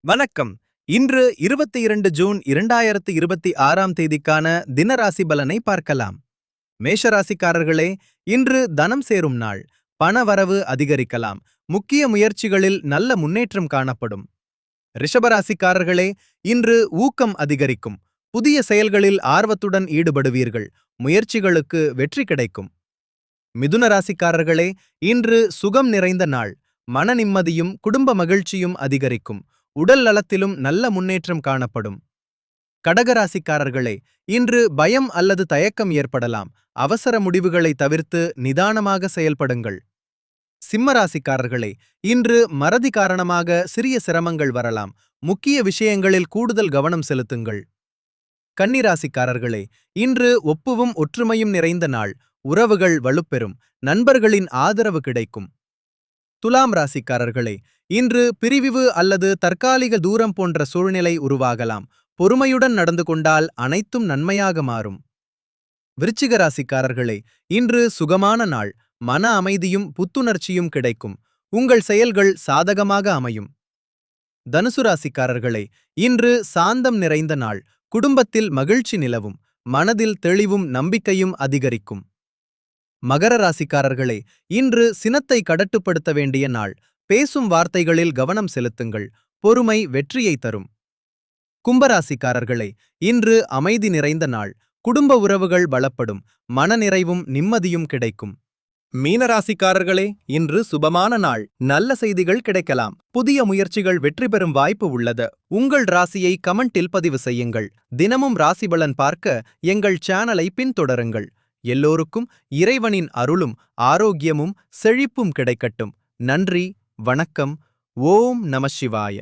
வணக்கம். இன்று 22 ஜூன் 2026ஆம் தேதிக்கான தினராசி பலனை பார்க்கலாம். மேஷராசிக்காரர்களே, இன்று தனம் சேரும் நாள். பண வரவு அதிகரிக்கலாம். முக்கிய முயற்சிகளில் நல்ல முன்னேற்றம் காணப்படும். ரிஷபராசிக்காரர்களே, இன்று ஊக்கம் அதிகரிக்கும். புதிய செயல்களில் ஆர்வத்துடன் ஈடுபடுவீர்கள். முயற்சிகளுக்கு வெற்றி கிடைக்கும். மிதுன ராசிக்காரர்களே, இன்று சுகம் நிறைந்த நாள். மன நிம்மதியும் குடும்ப மகிழ்ச்சியும் அதிகரிக்கும். உடல் நலத்திலும் நல்ல முன்னேற்றம் காணப்படும். கடகராசிக்காரர்களே, இன்று பயம் அல்லது தயக்கம் ஏற்படலாம். அவசர முடிவுகளை தவிர்த்து நிதானமாக செயல்படுங்கள். சிம்மராசிக்காரர்களே, இன்று மறதி காரணமாக சிறிய சிரமங்கள் வரலாம். முக்கிய விஷயங்களில் கூடுதல் கவனம் செலுத்துங்கள். கன்னிராசிக்காரர்களே, இன்று ஒப்புவும் ஒற்றுமையும் நிறைந்த நாள். உறவுகள் வலுப்பெறும். நண்பர்களின் ஆதரவு கிடைக்கும். துலாம் ராசிக்காரர்களே, இன்று பிரிவு அல்லது தற்காலிக தூரம் போன்ற சூழ்நிலை உருவாகலாம். பொறுமையுடன் நடந்து கொண்டால் அனைத்தும் நன்மையாக மாறும். விருச்சிக ராசிக்காரர்களே, இன்று சுகமான நாள். மன அமைதியும் புத்துணர்ச்சியும் கிடைக்கும். உங்கள் செயல்கள் சாதகமாக அமையும். தனுசு ராசிக்காரர்களே, இன்று சாந்தம் நிறைந்த நாள். குடும்பத்தில் மகிழ்ச்சி நிலவும். மனதில் தெளிவும் நம்பிக்கையும் அதிகரிக்கும். மகர ராசிக்காரர்களே, இன்று சினத்தை கட்டுப்படுத்த வேண்டிய நாள். பேசும் வார்த்தைகளில் கவனம் செலுத்துங்கள். பொறுமை வெற்றியை தரும். கும்பராசிக்காரர்களே, இன்று அமைதி நிறைந்த நாள். குடும்ப உறவுகள் பலப்படும். மனநிறைவும் நிம்மதியும் கிடைக்கும். மீனராசிக்காரர்களே, இன்று சுபமான நாள். நல்ல செய்திகள் கிடைக்கலாம். புதிய முயற்சிகள் வெற்றி பெறும் வாய்ப்பு உள்ளது. உங்கள் ராசியை கமெண்டில் பதிவு செய்யுங்கள். தினமும் ராசிபலன் பார்க்க எங்கள் சேனலை பின்தொடருங்கள். எல்லோருக்கும் இறைவனின் அருளும் ஆரோக்கியமும் செழிப்பும் கிடைக்கட்டும். நன்றி, வணக்கம். ஓம் நம சிவாய.